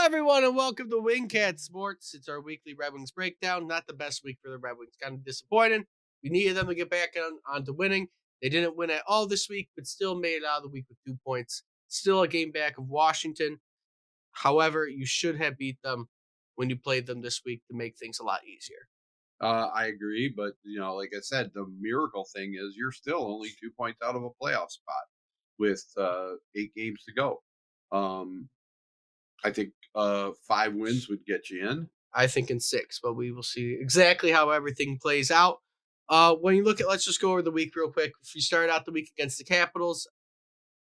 everyone, and welcome to Wingcat Sports. It's our weekly Red Wings breakdown. Not the best week for the Red Wings. Kind of disappointing. We needed them to get back on to winning. They didn't win at all this week, but still made it out of the week with 2 points. Still a game back of Washington. However, you should have beat them when you played them this week to make things a lot easier. I agree, but like I said, the miracle thing is you're still only 2 points out of a playoff spot with 8 games to go. Um, I think 5 wins would get you in. I think in six, but we will see exactly how everything plays out. When you look at, let's just go over the week real quick. If you started out the week against the Capitals,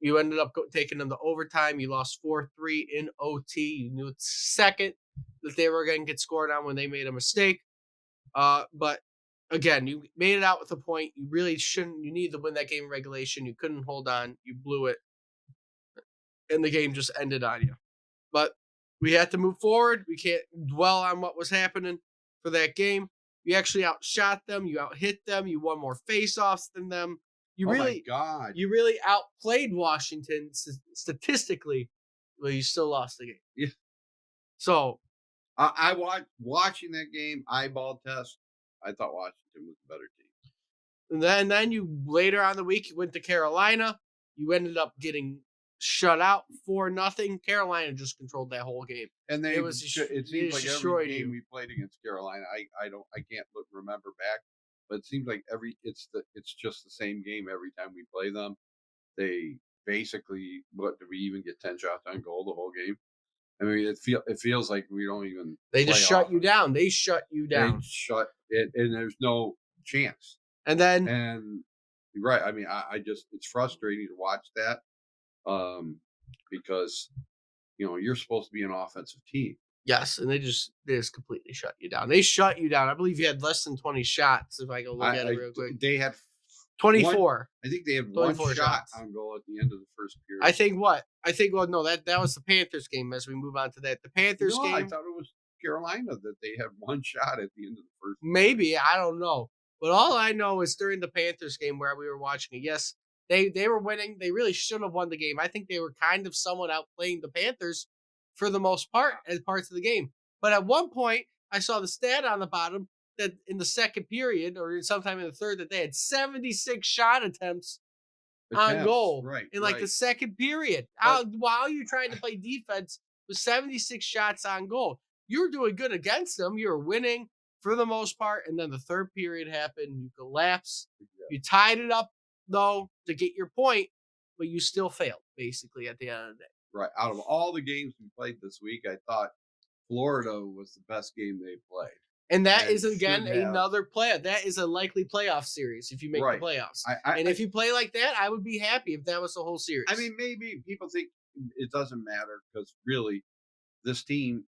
you ended up taking them to overtime. You lost 4-3 in OT. You knew it's second that they were going to get scored on when they made a mistake. But again, you made it out with a point. You really shouldn't. You need to win that game in regulation. You couldn't hold on. You blew it, and the game just ended on you. But we had to move forward. We can't dwell on what was happening for that game. You actually outshot them. You outhit them. You won more faceoffs than them. You Oh my really, God! you really outplayed Washington statistically, but you still lost the game. Yeah, So I watching that game eyeball test. I thought Washington was the better team. and then you later on the week you went to Carolina. You ended up getting shut out 4-0. Carolina just controlled that whole game. And It they, was it they seems just like every destroyed game you. we played against Carolina, I can't remember back, but it seems like it's just the same game every time we play them. They basically, what, do we even get 10 shots on goal the whole game? I mean, it feels like we don't even They just play shut you offense. down. They shut you They down. shut it, and there's no chance. And then And you're right. I mean, I just it's frustrating to watch that, um, because you're supposed to be an offensive team. yes, and they just completely shut you down. They shut you down. I believe you had less than 20 shots. If I go look at it real quick, They had one. 24, I think they had one 24 shot shots. on goal at the end of the first I period. think what I think. Well, no, that was the Panthers game. As we move on to that, the Panthers No, I game. thought it was Carolina that they had one shot at the end of the first period. Maybe I don't know, but all I know is during the Panthers game where we were watching it. Yes, they were winning. They really should have won the game. I think they were kind of somewhat outplaying the Panthers for the most part as parts of the game. But at one point, I saw the stat on the bottom that in the second period or sometime in the third that they had 76 shot attempts on Attempts, goal right, in like the right. second period. But While you trying to play defense with 76 shots on goal, you were doing good against them. You were winning for the most part, and then the third period happened. You collapsed. yeah, You tied it up though to get your point, but you still failed basically at the end of the day. right, out of all the games we played this week, I thought Florida was the best game they played And that is and should again have. another play. That is a likely playoff series if you make the Right. playoffs. And I if you play like that, I would be happy if that was the whole series. I mean, maybe people think it doesn't matter because really, this team,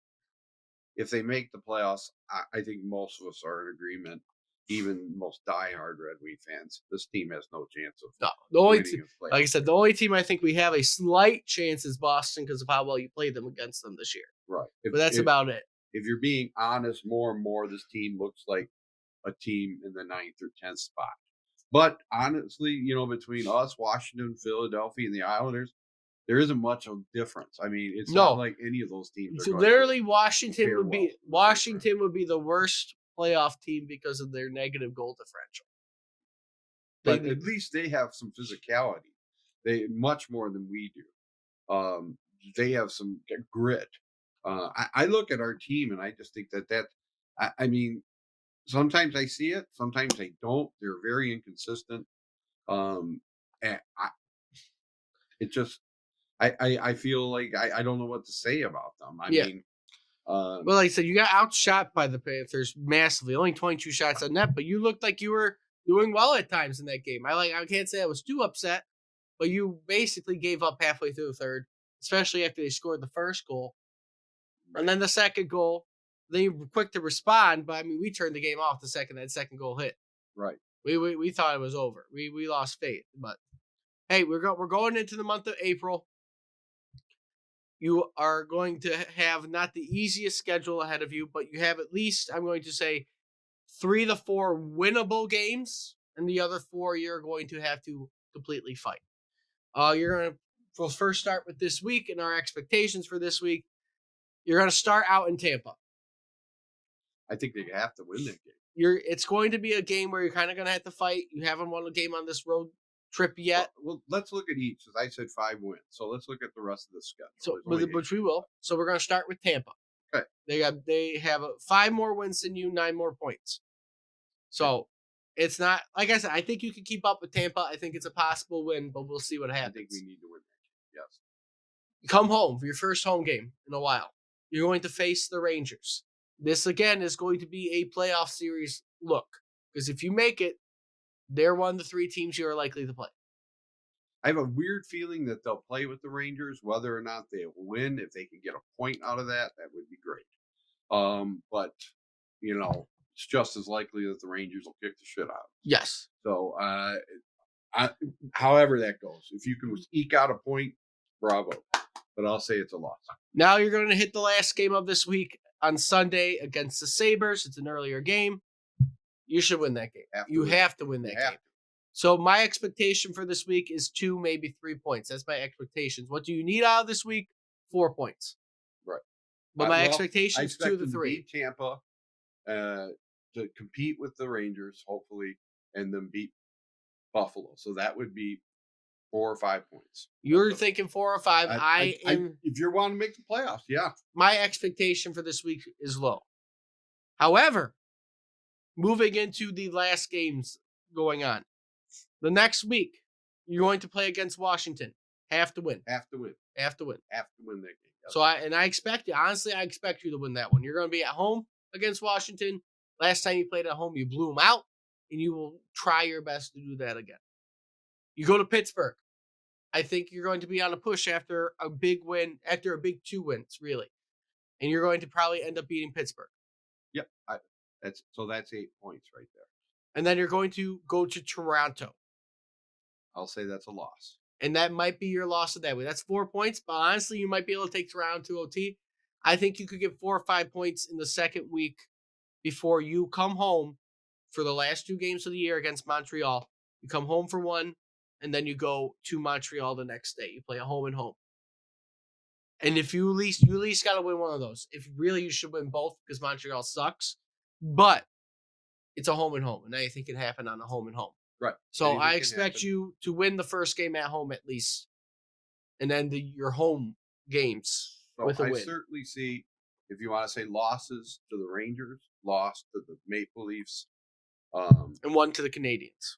if they make the playoffs, I think most of us are in agreement. Even most diehard Red Wing fans, this team has no chance of No, the only winning a like I playoff said, the series. only team I think we have a slight chance is Boston because of how well you played them against them this year. Right. But that's about it. If you're being honest, more and more, this team looks like a team in the ninth or 10th spot. But honestly, between us, Washington, Philadelphia, and the Islanders, there isn't much of a difference. I mean, it's not No, like any of those teams are so going to literally Washington fare would well be in the first round. Washington would be the worst playoff team because of their negative goal differential. They But at least they have some physicality. They much more than we do. They have some grit. I look at our team and I just think that. I mean, sometimes I see it, sometimes I don't. They're very inconsistent. Um, and it just, I feel like I don't know what to say about them. I yeah. mean, Well, like I said, you got outshot by the Panthers massively. Only 22 shots on net, but you looked like you were doing well at times in that game. I can't say I was too upset, but you basically gave up halfway through the third, especially after they scored the first goal. And right, then the second goal, they were quick to respond, but I mean, we turned the game off the second that second goal hit. right. We thought it was over. We lost faith, but hey, we're going into the month of April. You are going to have not the easiest schedule ahead of you, but you have at least, I'm going to say, 3 to 4 winnable games, and the other 4 you're going to have to completely fight. You're going to we'll first start with this week and our expectations for this week. You're going to start out in Tampa. I think they have to win that game. It's going to be a game where you're kind of going to have to fight. You haven't won a game on this road trip Well, yet. well, let's look at each. As I said, 5 wins. So let's look at the rest of the schedule. So, There's only 8 which we games will. left. So we're going to start with Tampa. Okay. They have 5 more wins than you, 9 more points. Okay. So it's not, like I said, I think you can keep up with Tampa. I think it's a possible win, but we'll see what I happens. think we need to win that game. Yes. You come home for your first home game in a while. You're going to face the Rangers. This again is going to be a playoff series look, because if you make it, they're one of the 3 teams you are likely to play. I have a weird feeling that they'll play with the Rangers, whether or not they win. If they can get a point out of that, that would be great. But it's just as likely that the Rangers will kick the shit out. Yes. So, however that goes, if you can eke out a point, bravo. But I'll say it's a loss. Now you're going to hit the last game of this week on Sunday against the Sabres. It's an earlier game. You should win that game. You have to win that game. So my expectation for this week is 2, maybe 3 points. That's my expectations. What do you need out of this week? 4 points. Right. But my expectation is 2 to 3. Beat Tampa to compete with the Rangers, hopefully, and then beat Buffalo. So that would be 4 or 5 points. You're thinking 4 or 5. If you want to make the playoffs, yeah. My expectation for this week is low. However, moving into the last games going on, the next week, you're going to play against Washington. Have to win. Have to win. Have to win. Have to win that game. Yes. So I expect you. Honestly, I expect you to win that one. You're going to be at home against Washington. Last time you played at home, you blew them out, and you will try your best to do that again. You go to Pittsburgh. I think you're going to be on a push after a big win, after a big 2 wins, really, and you're going to probably end up beating Pittsburgh. Yep. That's 8 points right there. And then you're going to go to Toronto. I'll say that's a loss. And that might be your loss of that way. That's 4 points, but honestly, you might be able to take Toronto to OT. I think you could get 4 or 5 points in the second week before you come home for the last 2 games of the year against Montreal. You come home for one, and then you go to Montreal the next day. You play a home and home. And if you at least got to win one of those. If really you should win both because Montreal sucks. But it's a home and home, and anything can happen on a home and home. Right. So Anything I expect you to win the first game at home at least, and then your home games with a win. I certainly see, if you want to say losses to the Rangers, loss to the Maple Leafs, and 1 to the Canadiens,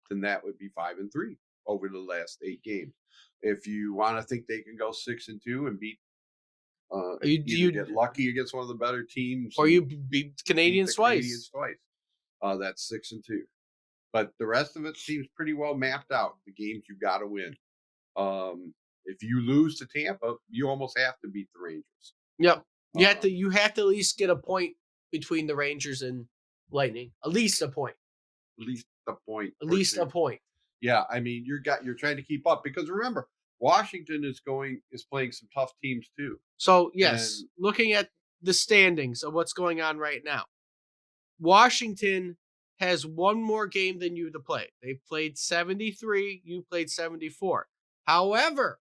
then that would be 5 and 3 over the last 8 games. If you want to think they can go 6 and 2 and beat, you get lucky against one of the better teams, or you beat Canadiens twice. That's 6 and 2. But the rest of it seems pretty well mapped out. The games you got to win. If you lose to Tampa, you almost have to beat the Rangers. Yep, you have to at least get a point between the Rangers and Lightning. At least a point. At least a point. At least a point. Yeah, I mean you're trying to keep up because remember Washington is playing some tough teams too. So yes, looking at the standings of what's going on right now, Washington has 1 more game than you to play. They played 73. You played 74. However,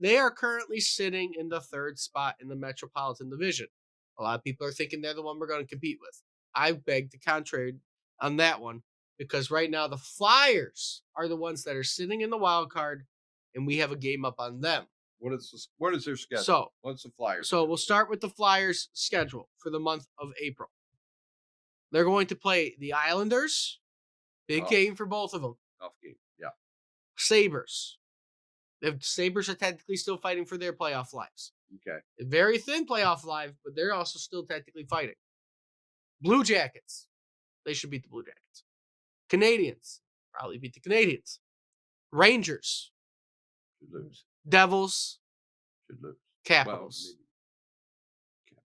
they are currently sitting in the 3rd spot in the Metropolitan Division. A lot of people are thinking they're the one we're going to compete with. I beg the contrary on that one because right now the Flyers are the ones that are sitting in the wild card, and we have a game up on them. What is their schedule? So what's the Flyers? So we'll start with the Flyers' schedule for the month of April. They're going to play the Islanders. Big game for both of them. Tough game, yeah. Sabres. The Sabres are technically still fighting for their playoff lives. Okay. A very thin playoff life, but they're also still technically fighting. Blue Jackets. They should beat the Blue Jackets. Canadiens. Probably beat the Canadiens. Rangers. Should lose. Devils. Should lose. Capitals. Well, maybe.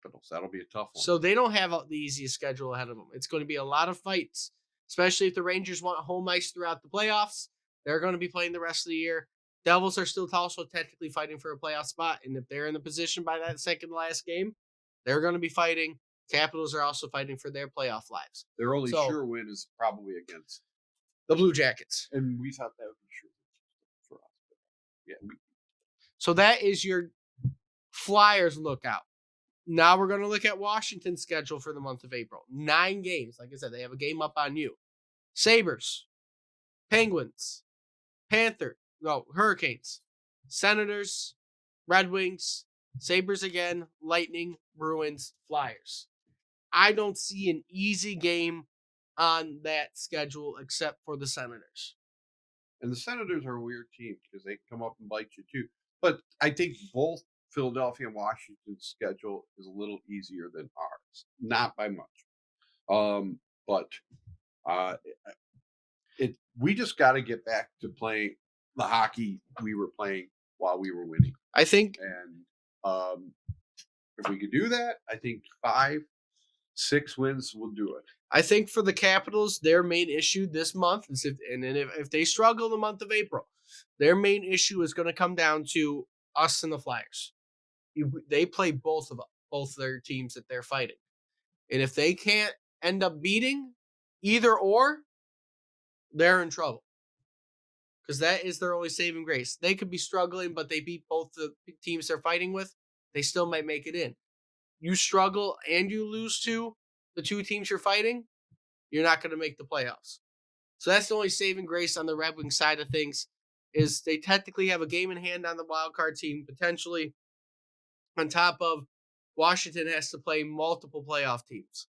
Capitals. That'll be a tough one. So they don't have the easiest schedule ahead of them. It's going to be a lot of fights, especially if the Rangers want home ice throughout the playoffs. They're going to be playing the rest of the year. Devils are still also technically fighting for a playoff spot, and if they're in the position by that second last game, they're going to be fighting. Capitals are also fighting for their playoff lives. Their only sure win is probably against the Blue Jackets. And we thought that would be sure for us. But yeah. So that is your Flyers lookout. Now we're going to look at Washington's schedule for the month of April. 9 games. Like I said, they have a game up on you. Sabres, Penguins, Hurricanes, Senators, Red Wings, Sabres again, Lightning, Bruins, Flyers. I don't see an easy game on that schedule except for the Senators. And the Senators are a weird team because they come up and bite you too. But I think both Philadelphia and Washington's schedule is a little easier than ours, not by much. But uh, it we just got to get back to playing the hockey we were playing while we were winning. I think And um, if we could do that, I think 5, 6 wins will do it. I think for the Capitals, their main issue this month is if they struggle in the month of April, their main issue is going to come down to us and the Flyers. They play both their teams that they're fighting, and if they can't end up beating either or, they're in trouble because that is their only saving grace. They could be struggling, but they beat both the teams they're fighting with. They still might make it in. You struggle and you lose to the two teams you're fighting, you're not going to make the playoffs. So that's the only saving grace on the Red Wings side of things is they technically have a game in hand on the wild card team potentially. On top of Washington has to play multiple playoff teams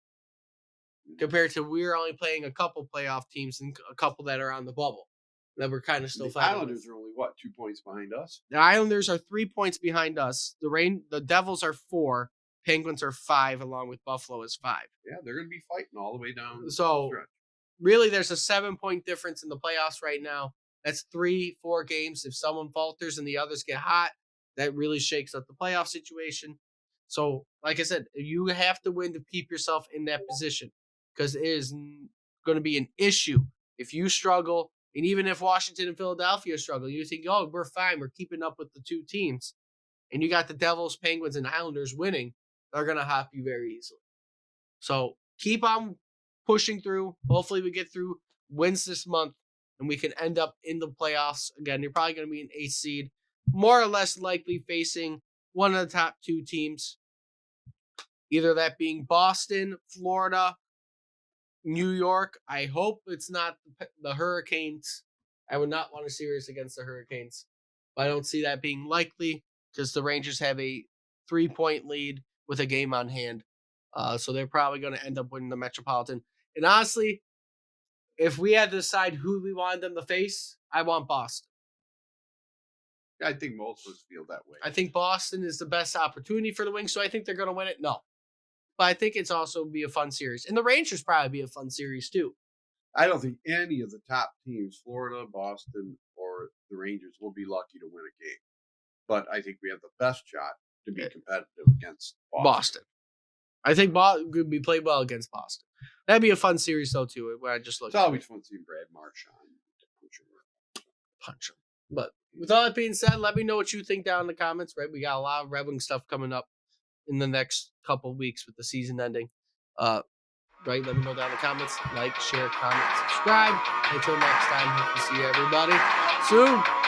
compared to we're only playing a couple playoff teams and a couple that are on the bubble that we're kind of still The fighting. Islanders are only what 2 points behind us. The Islanders are 3 points behind us. The Devils are 4. Penguins are 5, along with Buffalo is 5. Yeah, they're going to be fighting all the way down. So really, there's a 7-point difference in the playoffs right now. That's 3-4 games. If someone falters and the others get hot, that really shakes up the playoff situation. So, like I said, you have to win to keep yourself in that position because it is going to be an issue if you struggle. And even if Washington and Philadelphia struggle, you think, oh, we're fine. We're keeping up with the two teams. And you got the Devils, Penguins, and Islanders winning. They're going to hop you very easily. So keep on pushing through. Hopefully we get through wins this month and we can end up in the playoffs. Again, you're probably going to be an 8th seed, more or less likely facing one of the top 2 teams, either that being Boston, Florida, New York. I hope it's not the Hurricanes. I would not want a series against the Hurricanes, but I don't see that being likely because the Rangers have a 3-point lead with a game on hand. So they're probably going to end up winning the Metropolitan. And honestly, if we had to decide who we wanted them to face, I want Boston. I think most of us feel that way. I think Boston is the best opportunity for the Wings, so I think they're going to win it. No. But I think it's also be a fun series. And the Rangers probably be a fun series too. I don't think any of the top teams, Florida, Boston, or the Rangers, will be lucky to win a game. But I think we have the best shot to be competitive against Boston. I think we played well against Boston. That'd be a fun series though too. When I just look, it's always fun seeing Brad Marchand punch him. But with all that being said, let me know what you think down in the comments. Right, we got a lot of Red Wing stuff coming up in the next couple of weeks with the season ending. Right, let me know down in the comments. Like, share, comment, subscribe. Until next time, hope to see everybody soon.